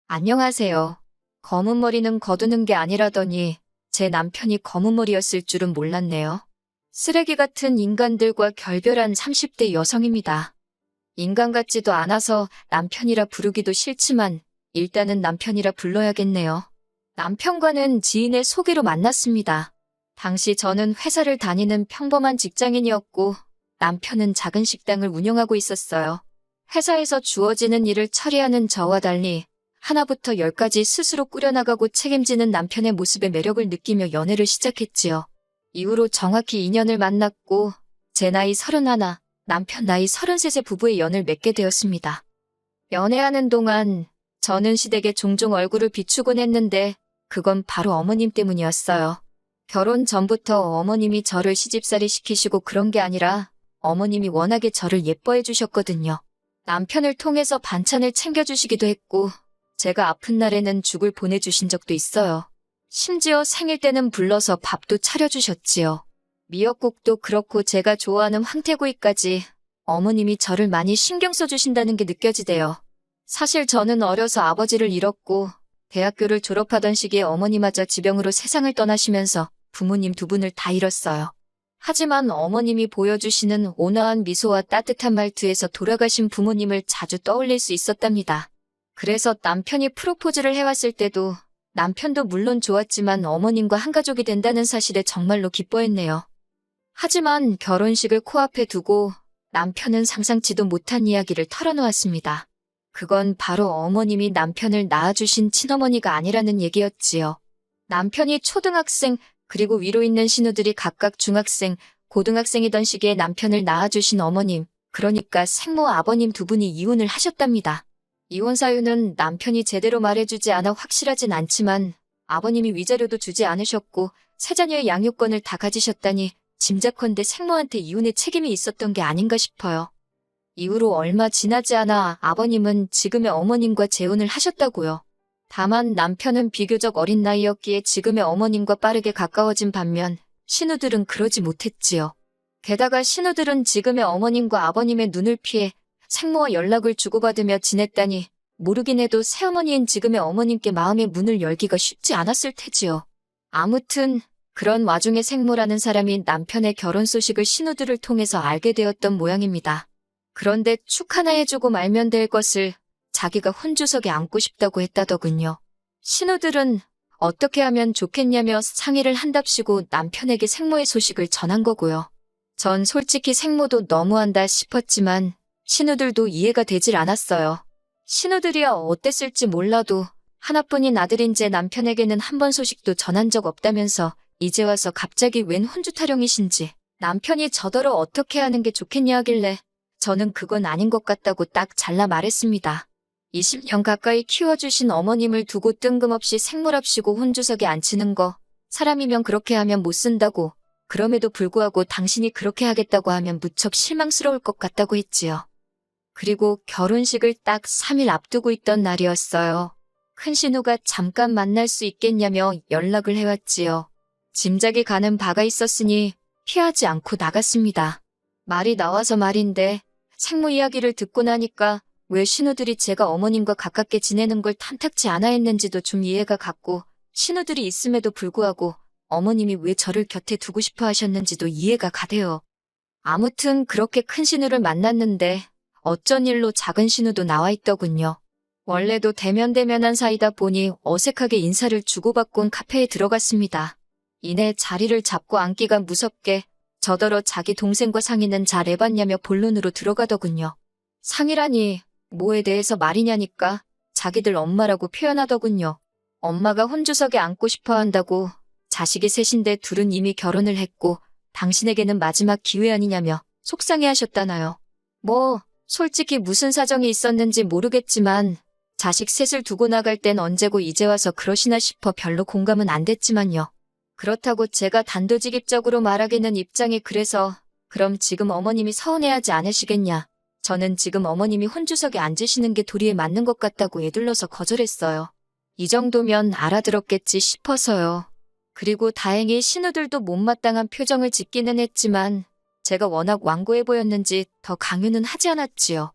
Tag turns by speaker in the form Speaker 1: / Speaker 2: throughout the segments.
Speaker 1: 안녕하세요. 검은 머리는 거두는 게 아니라더니 제 남편이 검은 머리였을 줄은 몰랐네요. 쓰레기 같은 인간들과 결별한 30대 여성입니다. 인간 같지도 않아서 남편이라 부르기도 싫지만 일단은 남편이라 불러야겠네요. 남편과는 지인의 소개로 만났습니다. 당시 저는 회사를 다니는 평범한 직장인이었고 남편은 작은 식당을 운영하고 있었어요. 회사에서 주어지는 일을 처리하는 저와 달리 하나부터 열까지 스스로 꾸려나가고 책임지는 남편의 모습에 매력을 느끼며 연애를 시작했지요. 이후로 정확히 2년을 만났고 제 나이 31, 남편 나이 33의 부부의 연을 맺게 되었습니다. 연애하는 동안 저는 시댁에 종종 얼굴을 비추곤 했는데 그건 바로 어머님 때문이었어요. 결혼 전부터 어머님이 저를 시집살이 시키시고 그런 게 아니라 어머님이 워낙에 저를 예뻐해 주셨거든요. 남편을 통해서 반찬을 챙겨주시기도 했고 제가 아픈 날에는 죽을 보내주신 적도 있어요. 심지어 생일 때는 불러서 밥도 차려주셨지요. 미역국도 그렇고 제가 좋아하는 황태구이까지 어머님이 저를 많이 신경 써주신다는 게 느껴지대요. 사실 저는 어려서 아버지를 잃었고 대학교를 졸업하던 시기에 어머니마저 지병으로 세상을 떠나시면서 부모님 두 분을 다 잃었어요. 하지만 어머님이 보여주시는 온화한 미소와 따뜻한 말투에서 돌아가신 부모님을 자주 떠올릴 수 있었답니다. 그래서 남편이 프로포즈를 해왔을 때도 남편도 물론 좋았지만 어머님과 한 가족이 된다는 사실에 정말로 기뻐했네요. 하지만 결혼식을 코앞에 두고 남편은 상상치도 못한 이야기를 털어놓았습니다. 그건 바로 어머님이 남편을 낳아주신 친어머니가 아니라는 얘기였지요. 남편이 초등학생 그리고 위로 있는 신우들이 각각 중학생, 고등학생이던 시기에 남편을 낳아주신 어머님, 그러니까 생모 아버님 두 분이 이혼을 하셨답니다. 이혼 사유는 남편이 제대로 말해주지 않아 확실하진 않지만 아버님이 위자료도 주지 않으셨고 세 자녀의 양육권을 다 가지셨다니 짐작컨대 생모한테 이혼의 책임이 있었던 게 아닌가 싶어요. 이후로 얼마 지나지 않아 아버님은 지금의 어머님과 재혼을 하셨다고요. 다만 남편은 비교적 어린 나이였기에 지금의 어머님과 빠르게 가까워진 반면 신우들은 그러지 못했지요. 게다가 신우들은 지금의 어머님과 아버님의 눈을 피해 생모와 연락을 주고받으며 지냈다니 모르긴 해도 새어머니인 지금의 어머님께 마음의 문을 열기가 쉽지 않았을 테지요. 아무튼 그런 와중에 생모라는 사람이 남편의 결혼 소식을 신우들을 통해서 알게 되었던 모양입니다. 그런데 축 하나 해주고 말면 될 것을 자기가 혼주석에 앉고 싶다고 했다더군요. 신우들은 어떻게 하면 좋겠냐며 상의를 한답시고 남편에게 생모의 소식을 전한 거고요. 전 솔직히 생모도 너무한다 싶었지만 신우들도 이해가 되질 않았어요. 신우들이야 어땠을지 몰라도 하나뿐인 아들인 제 남편에게는 한 번 소식도 전한 적 없다면서 이제 와서 갑자기 웬 혼주 타령이신지 남편이 저더러 어떻게 하는 게 좋겠냐 하길래 저는 그건 아닌 것 같다고 딱 잘라 말했습니다. 20년 가까이 키워주신 어머님을 두고 뜬금없이 생모랍시고 혼주석에 앉히는 거 사람이면 그렇게 하면 못 쓴다고 그럼에도 불구하고 당신이 그렇게 하겠다고 하면 무척 실망스러울 것 같다고 했지요. 그리고 결혼식을 딱 3일 앞두고 있던 날이었어요. 큰 신우가 잠깐 만날 수 있겠냐며 연락을 해왔지요. 짐작이 가는 바가 있었으니 피하지 않고 나갔습니다. 말이 나와서 말인데 생모 이야기를 듣고 나니까 왜 신우들이 제가 어머님과 가깝게 지내는 걸 탐탁지 않아 했는지도 좀 이해가 갔고 신우들이 있음에도 불구하고 어머님이 왜 저를 곁에 두고 싶어 하셨는지도 이해가 가대요. 아무튼 그렇게 큰 신우를 만났는데 어쩐 일로 작은 신우도 나와 있더군요. 원래도 대면대면한 사이다 보니 어색하게 인사를 주고받곤 카페에 들어갔습니다. 이내 자리를 잡고 앉기가 무섭게 저더러 자기 동생과 상의는 잘 해봤냐며 본론으로 들어가더군요. 상의라니 뭐에 대해서 말이냐니까 자기들 엄마라고 표현하더군요. 엄마가 혼주석에 앉고 싶어 한다고 자식이 셋인데 둘은 이미 결혼을 했고 당신에게는 마지막 기회 아니냐며 속상해하셨다나요. 뭐 솔직히 무슨 사정이 있었는지 모르겠지만 자식 셋을 두고 나갈 땐 언제고 이제 와서 그러시나 싶어 별로 공감은 안 됐지만요. 그렇다고 제가 단도직입적으로 말하기는 입장이 그래서 그럼 지금 어머님이 서운해하지 않으시겠냐. 저는 지금 어머님이 혼주석에 앉으시는 게 도리에 맞는 것 같다고 애둘러서 거절했어요. 이 정도면 알아들었겠지 싶어서요. 그리고 다행히 신우들도 못마땅한 표정을 짓기는 했지만 제가 워낙 완고해 보였는지 더 강요는 하지 않았지요.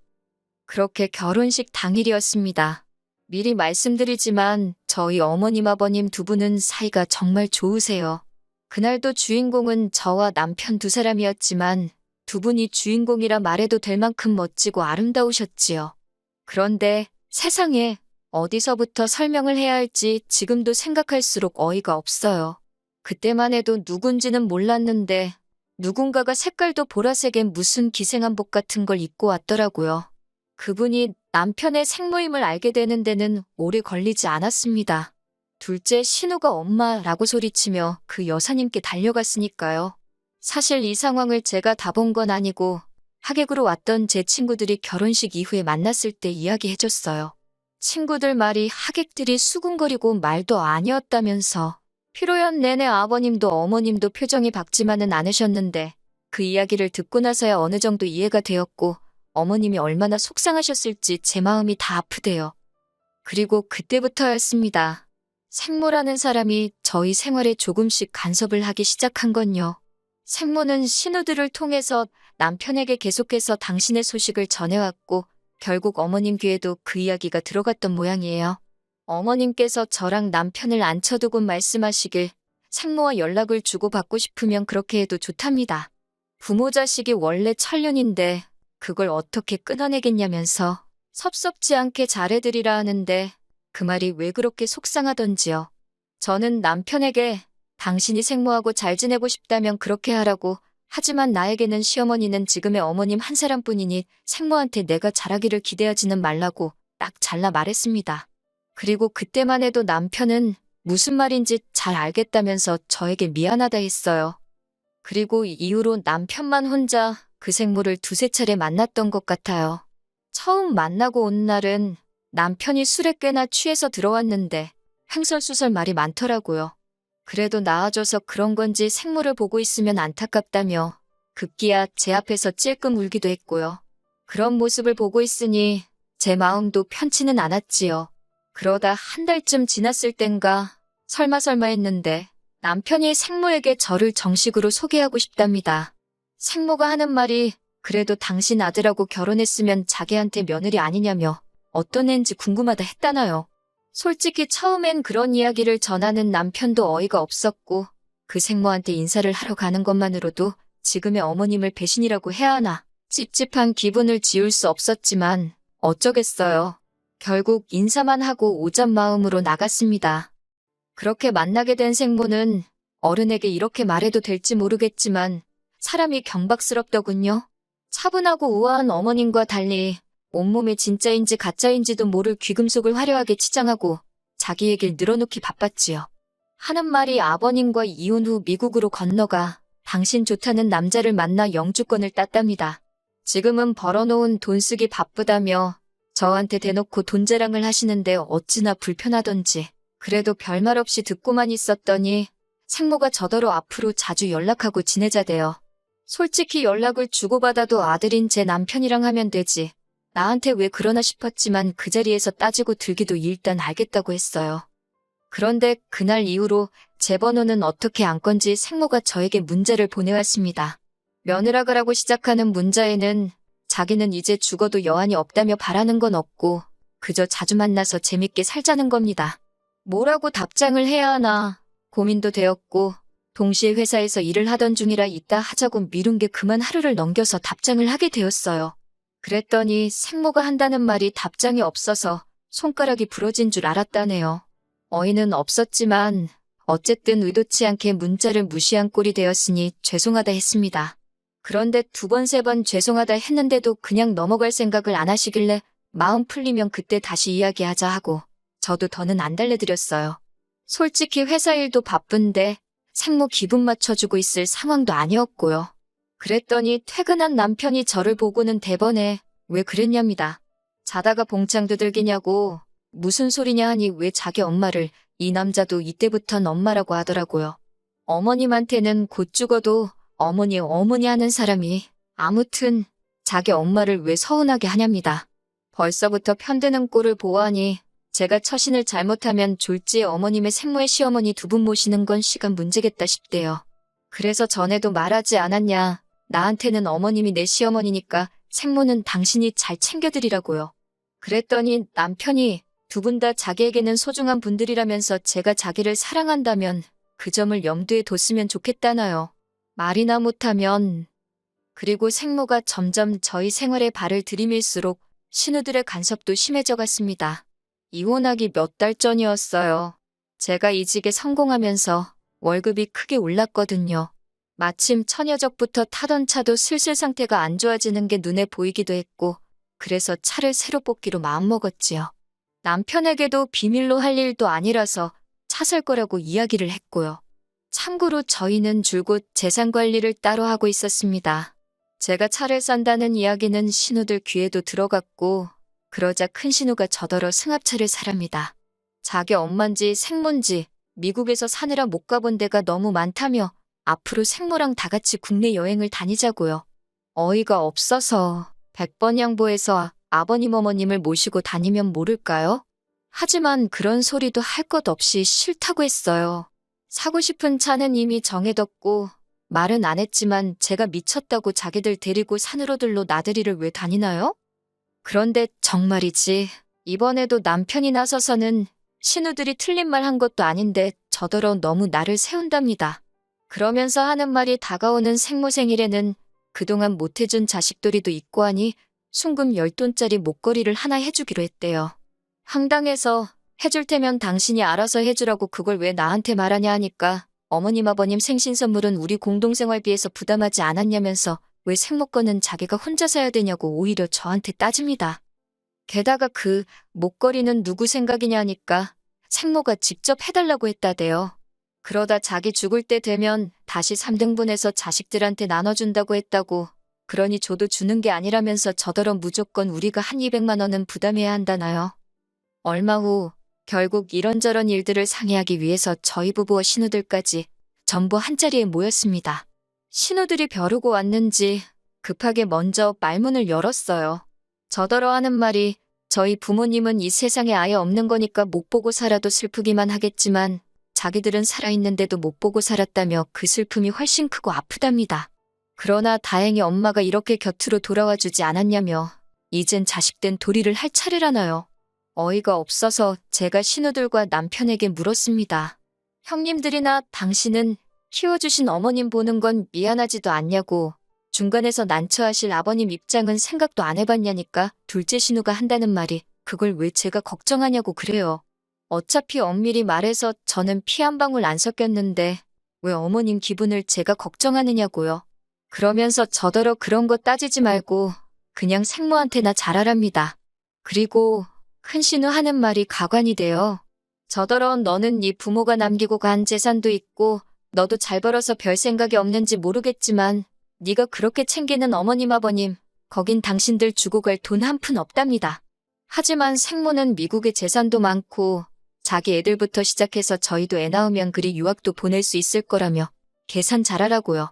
Speaker 1: 그렇게 결혼식 당일이었습니다. 미리 말씀드리지만 저희 어머님 아버님 두 분은 사이가 정말 좋으세요. 그날도 주인공은 저와 남편 두 사람이었지만 두 분이 주인공이라 말해도 될 만큼 멋지고 아름다우셨지요. 그런데 세상에 어디서부터 설명을 해야 할지 지금도 생각할수록 어이가 없어요. 그때만 해도 누군지는 몰랐는데 누군가가 색깔도 보라색의 무슨 기생한복 같은 걸 입고 왔더라고요. 그분이 남편의 생모임을 알게 되는 데는 오래 걸리지 않았습니다. 둘째 신우가 엄마라고 소리치며 그 여사님께 달려갔으니까요. 사실 이 상황을 제가 다 본 건 아니고 하객으로 왔던 제 친구들이 결혼식 이후에 만났을 때 이야기해줬어요. 친구들 말이 하객들이 수군거리고 말도 아니었다면서. 피로연 내내 아버님도 어머님도 표정이 밝지만은 않으셨는데 그 이야기를 듣고 나서야 어느 정도 이해가 되었고 어머님이 얼마나 속상하셨을지 제 마음이 다 아프대요. 그리고 그때부터였습니다. 생모라는 사람이 저희 생활에 조금씩 간섭을 하기 시작한 건요. 생모는 신우들을 통해서 남편에게 계속해서 당신의 소식을 전해왔고 결국 어머님 귀에도 그 이야기가 들어갔던 모양이에요. 어머님께서 저랑 남편을 앉혀두고 말씀하시길 생모와 연락을 주고받고 싶으면 그렇게 해도 좋답니다. 부모 자식이 원래 천륜인데 그걸 어떻게 끊어내겠냐면서 섭섭지 않게 잘해드리라 하는데 그 말이 왜 그렇게 속상하던지요. 저는 남편에게 당신이 생모하고 잘 지내고 싶다면 그렇게 하라고 하지만 나에게는 시어머니는 지금의 어머님 한 사람뿐이니 생모한테 내가 잘하기를 기대하지는 말라고 딱 잘라 말했습니다. 그리고 그때만 해도 남편은 무슨 말인지 잘 알겠다면서 저에게 미안하다 했어요. 그리고 이후로 남편만 혼자 그 생모를 두세 차례 만났던 것 같아요. 처음 만나고 온 날은 남편이 술에 꽤나 취해서 들어왔는데 횡설수설 말이 많더라고요. 그래도 나아져서 그런 건지 생모를 보고 있으면 안타깝다며 급기야 제 앞에서 찔끔 울기도 했고요. 그런 모습을 보고 있으니 제 마음도 편치는 않았지요. 그러다 한 달쯤 지났을 땐가 설마 했는데 남편이 생모에게 저를 정식으로 소개하고 싶답니다. 생모가 하는 말이 그래도 당신 아들하고 결혼했으면 자기한테 며느리 아니냐며 어떤 애인지 궁금하다 했다나요. 솔직히 처음엔 그런 이야기를 전하는 남편도 어이가 없었고 그 생모한테 인사를 하러 가는 것만으로도 지금의 어머님을 배신이라고 해야 하나 찝찝한 기분을 지울 수 없었지만 어쩌겠어요. 결국 인사만 하고 오잔 마음으로 나갔습니다. 그렇게 만나게 된 생모는 어른에게 이렇게 말해도 될지 모르겠지만 사람이 경박스럽더군요. 차분하고 우아한 어머님과 달리 온몸이 진짜인지 가짜인지도 모를 귀금속을 화려하게 치장하고 자기 얘길 늘어놓기 바빴지요. 하는 말이 아버님과 이혼 후 미국으로 건너가 당신 좋다는 남자를 만나 영주권을 땄답니다. 지금은 벌어놓은 돈 쓰기 바쁘다며 저한테 대놓고 돈 자랑을 하시는데 어찌나 불편하던지 그래도 별말 없이 듣고만 있었더니 생모가 저더러 앞으로 자주 연락하고 지내자대요. 솔직히 연락을 주고받아도 아들인 제 남편이랑 하면 되지. 나한테 왜 그러나 싶었지만 그 자리에서 따지고 들기도 일단 알겠다고 했어요. 그런데 그날 이후로 제 번호는 어떻게 안 건지 생모가 저에게 문자를 보내왔습니다. 며느라가라고 시작하는 문자에는 자기는 이제 죽어도 여한이 없다며 바라는 건 없고 그저 자주 만나서 재밌게 살자는 겁니다. 뭐라고 답장을 해야 하나 고민도 되었고 동시에 회사에서 일을 하던 중이라 이따 하자고 미룬 게 그만 하루를 넘겨서 답장을 하게 되었어요. 그랬더니 생모가 한다는 말이 답장이 없어서 손가락이 부러진 줄 알았다네요. 어이는 없었지만 어쨌든 의도치 않게 문자를 무시한 꼴이 되었으니 죄송하다 했습니다. 그런데 두 번, 세 번 죄송하다 했는데도 그냥 넘어갈 생각을 안 하시길래 마음 풀리면 그때 다시 이야기하자 하고 저도 더는 안 달래드렸어요. 솔직히 회사 일도 바쁜데 생모 기분 맞춰주고 있을 상황도 아니었고요. 그랬더니 퇴근한 남편이 저를 보고는 대번에 왜 그랬냐입니다. 자다가 봉창 두들기냐고 무슨 소리냐 하니 왜 자기 엄마를 이 남자도 이때부턴 엄마라고 하더라고요. 어머님한테는 곧 죽어도 어머니 하는 사람이 아무튼 자기 엄마를 왜 서운하게 하냐입니다. 벌써부터 편드는 꼴을 보아하니 제가 처신을 잘못하면 졸지에 어머님의 생모의 시어머니 두 분 모시는 건 시간 문제겠다 싶대요. 그래서 전에도 말하지 않았냐. 나한테는 어머님이 내 시어머니니까 생모는 당신이 잘 챙겨드리라고요. 그랬더니 남편이 두 분 다 자기에게는 소중한 분들이라면서 제가 자기를 사랑한다면 그 점을 염두에 뒀으면 좋겠다나요. 말이나 못하면. 그리고 생모가 점점 저희 생활에 발을 들이밀수록 신우들의 간섭도 심해져 갔습니다. 이혼하기 몇 달 전이었어요. 제가 이직에 성공하면서 월급이 크게 올랐거든요. 마침 처녀적부터 타던 차도 슬슬 상태가 안 좋아지는 게 눈에 보이기도 했고, 그래서 차를 새로 뽑기로 마음먹었지요. 남편에게도 비밀로 할 일도 아니라서 차 살 거라고 이야기를 했고요. 참고로 저희는 줄곧 재산 관리를 따로 하고 있었습니다. 제가 차를 산다는 이야기는 신우들 귀에도 들어갔고, 그러자 큰 신우가 저더러 승합차를 사랍니다. 자기 엄만지 생몬지 미국에서 사느라 못 가본 데가 너무 많다며 앞으로 생모랑 다 같이 국내 여행을 다니자고요. 어이가 없어서 100번 양보해서 아버님 어머님을 모시고 다니면 모를까요? 하지만 그런 소리도 할 것 없이 싫다고 했어요. 사고 싶은 차는 이미 정해뒀고 말은 안 했지만 제가 미쳤다고 자기들 데리고 산으로들로 나들이를 왜 다니나요? 그런데 정말이지 이번에도 남편이 나서서는 신우들이 틀린 말 한 것도 아닌데 저더러 너무 나를 세운답니다. 그러면서 하는 말이 다가오는 생모 생일에는 그동안 못해준 자식돌이도 있고 하니 순금 10돈짜리 목걸이를 하나 해주기로 했대요. 황당해서 해줄 테면 당신이 알아서 해주라고 그걸 왜 나한테 말하냐 하니까 어머님 아버님 생신 선물은 우리 공동생활비에서 부담하지 않았냐면서 왜 생모 거는 자기가 혼자 사야 되냐고 오히려 저한테 따집니다. 게다가 그 목걸이는 누구 생각이냐 하니까 생모가 직접 해달라고 했다대요. 그러다 자기 죽을 때 되면 다시 3등분해서 자식들한테 나눠준다고 했다고. 그러니 저도 주는 게 아니라면서 저더러 무조건 우리가 한 200만 원은 부담해야 한다나요. 얼마 후 결국 이런저런 일들을 상의하기 위해서 저희 부부와 신우들까지 전부 한자리에 모였습니다. 신우들이 벼르고 왔는지 급하게 먼저 말문을 열었어요. 저더러 하는 말이 저희 부모님은 이 세상에 아예 없는 거니까 못 보고 살아도 슬프기만 하겠지만 자기들은 살아있는데도 못 보고 살았다며 그 슬픔이 훨씬 크고 아프답니다. 그러나 다행히 엄마가 이렇게 곁으로 돌아와 주지 않았냐며 이젠 자식된 도리를 할 차례라나요. 어이가 없어서 제가 신우들과 남편에게 물었습니다. 형님들이나 당신은 키워주신 어머님 보는 건 미안하지도 않냐고. 중간에서 난처하실 아버님 입장은 생각도 안 해봤냐니까 둘째 신우가 한다는 말이 그걸 왜 제가 걱정하냐고 그래요. 어차피 엄밀히 말해서 저는 피 한 방울 안 섞였는데 왜 어머님 기분을 제가 걱정하느냐고요. 그러면서 저더러 그런 거 따지지 말고 그냥 생모한테나 잘하랍니다. 그리고 큰 신우 하는 말이 가관이 돼요. 저더러 너는 네 부모가 남기고 간 재산도 있고 너도 잘 벌어서 별 생각이 없는지 모르겠지만 네가 그렇게 챙기는 어머님 아버님 거긴 당신들 주고 갈 돈 한 푼 없답니다. 하지만 생모는 미국에 재산도 많고 자기 애들부터 시작해서 저희도 애 낳으면 그리 유학도 보낼 수 있을 거라며 계산 잘하라고요.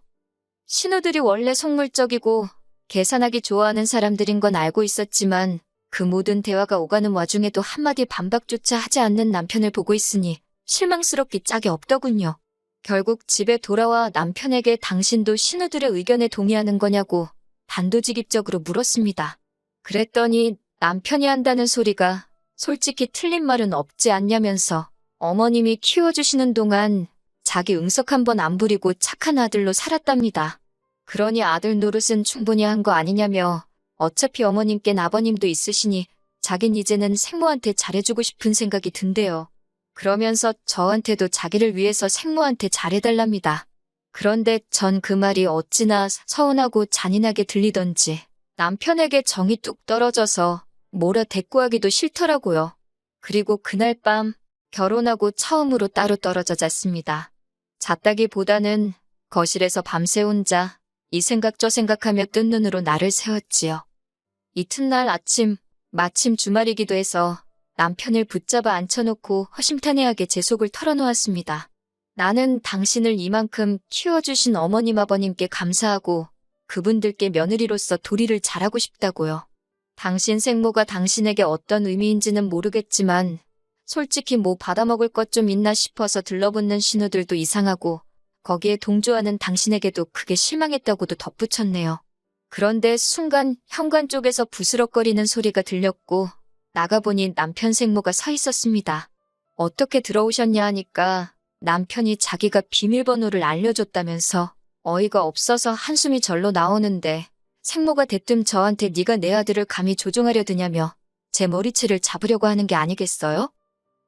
Speaker 1: 신우들이 원래 속물적이고 계산하기 좋아하는 사람들인 건 알고 있었지만 그 모든 대화가 오가는 와중에도 한마디 반박조차 하지 않는 남편을 보고 있으니 실망스럽기 짝이 없더군요. 결국 집에 돌아와 남편에게 당신도 신우들의 의견에 동의하는 거냐고 단도직입적으로 물었습니다. 그랬더니 남편이 한다는 소리가 솔직히 틀린 말은 없지 않냐면서 어머님이 키워주시는 동안 자기 응석 한 번 안 부리고 착한 아들로 살았답니다. 그러니 아들 노릇은 충분히 한 거 아니냐며 어차피 어머님께는 아버님도 있으시니 자긴 이제는 생모한테 잘해주고 싶은 생각이 든대요. 그러면서 저한테도 자기를 위해서 생모한테 잘해달랍니다. 그런데 전 그 말이 어찌나 서운하고 잔인하게 들리던지 남편에게 정이 뚝 떨어져서 뭐라 대꾸하기도 싫더라고요. 그리고 그날 밤 결혼하고 처음으로 따로 떨어져 잤습니다. 잤다기보다는 거실에서 밤새 혼자 이 생각 저 생각하며 뜬 눈으로 나를 세웠지요. 이튿날 아침 마침 주말이기도 해서 남편을 붙잡아 앉혀놓고 허심탄회하게 제 속을 털어놓았습니다. 나는 당신을 이만큼 키워주신 어머님 아버님께 감사하고 그분들께 며느리로서 도리를 잘하고 싶다고요. 당신 생모가 당신에게 어떤 의미인지는 모르겠지만 솔직히 뭐 받아먹을 것 좀 있나 싶어서 들러붙는 신우들도 이상하고 거기에 동조하는 당신에게도 크게 실망했다고도 덧붙였네요. 그런데 순간 현관 쪽에서 부스럭거리는 소리가 들렸고 나가보니 남편 생모가 서 있었습니다. 어떻게 들어오셨냐 하니까 남편이 자기가 비밀번호를 알려줬다면서 어이가 없어서 한숨이 절로 나오는데 생모가 대뜸 저한테 네가 내 아들을 감히 조종하려 드냐며 제 머리채를 잡으려고 하는 게 아니겠어요?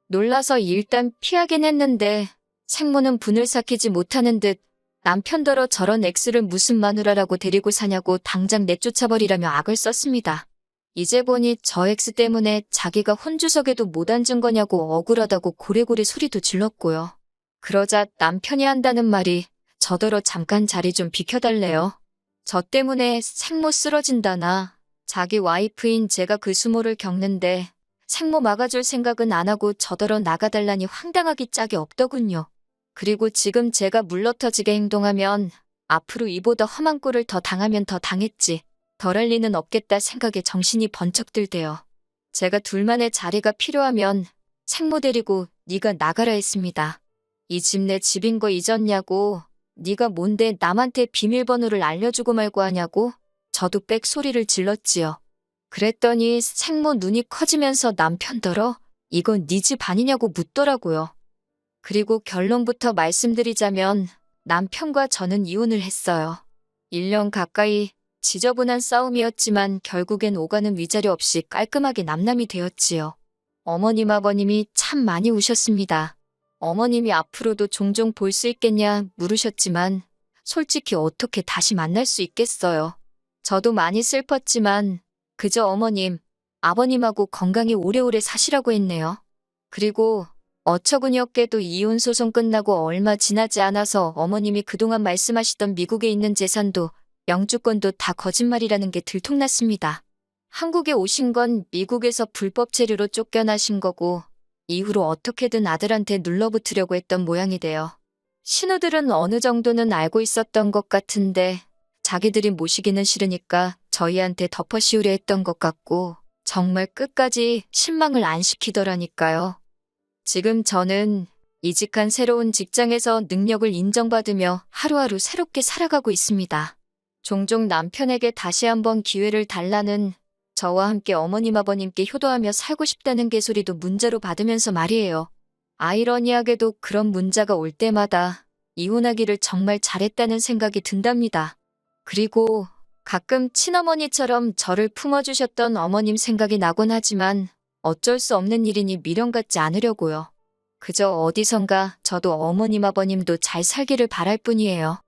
Speaker 1: 놀라서 일단 피하긴 했는데 생모는 분을 삭히지 못하는 듯 남편더러 저런 X를 무슨 마누라라고 데리고 사냐고 당장 내쫓아버리라며 악을 썼습니다. 이제 보니 저 X 때문에 자기가 혼주석에도 못 앉은 거냐고 억울하다고 고래고래 소리도 질렀고요. 그러자 남편이 한다는 말이 저더러 잠깐 자리 좀 비켜달래요. 저 때문에 생모 쓰러진다나 자기 와이프인 제가 그 수모를 겪는데 생모 막아줄 생각은 안 하고 저더러 나가달라니 황당하기 짝이 없더군요. 그리고 지금 제가 물러터지게 행동하면 앞으로 이보다 험한 꼴을 더 당하면 더 당했지 덜할 리는 없겠다 생각에 정신이 번쩍 들대요. 제가 둘만의 자리가 필요하면 생모 데리고 네가 나가라 했습니다. 이 집 내 집인 거 잊었냐고 네가 뭔데 남한테 비밀번호를 알려주고 말고 하냐고 저도 빽 소리를 질렀지요. 그랬더니 생모 눈이 커지면서 남편더러 이건 네 집 아니냐고 묻더라고요. 그리고 결론부터 말씀드리자면 남편과 저는 이혼을 했어요. 1년 가까이 지저분한 싸움이었지만 결국엔 오가는 위자료 없이 깔끔하게 남남이 되었지요. 어머님 아버님이 참 많이 우셨습니다. 어머님이 앞으로도 종종 볼 수 있겠냐 물으셨지만 솔직히 어떻게 다시 만날 수 있겠어요. 저도 많이 슬펐지만 그저 어머님, 아버님하고 건강히 오래오래 사시라고 했네요. 그리고 어처구니없게도 이혼 소송 끝나고 얼마 지나지 않아서 어머님이 그동안 말씀하시던 미국에 있는 재산도 영주권도 다 거짓말이라는 게 들통났습니다. 한국에 오신 건 미국에서 불법 체류로 쫓겨나신 거고 이후로 어떻게든 아들한테 눌러붙으려고 했던 모양이 돼요. 신우들은 어느 정도는 알고 있었던 것 같은데 자기들이 모시기는 싫으니까 저희한테 덮어씌우려 했던 것 같고 정말 끝까지 실망을 안 시키더라니까요. 지금 저는 이직한 새로운 직장에서 능력을 인정받으며 하루하루 새롭게 살아가고 있습니다. 종종 남편에게 다시 한번 기회를 달라는 저와 함께 어머님 아버님께 효도하며 살고 싶다는 개소리도 문자로 받으면서 말이에요. 아이러니하게도 그런 문자가 올 때마다 이혼하기를 정말 잘했다는 생각이 든답니다. 그리고 가끔 친어머니처럼 저를 품어주셨던 어머님 생각이 나곤 하지만 어쩔 수 없는 일이니 미련 갖지 않으려고요. 그저 어디선가 저도 어머님 아버님도 잘 살기를 바랄 뿐이에요.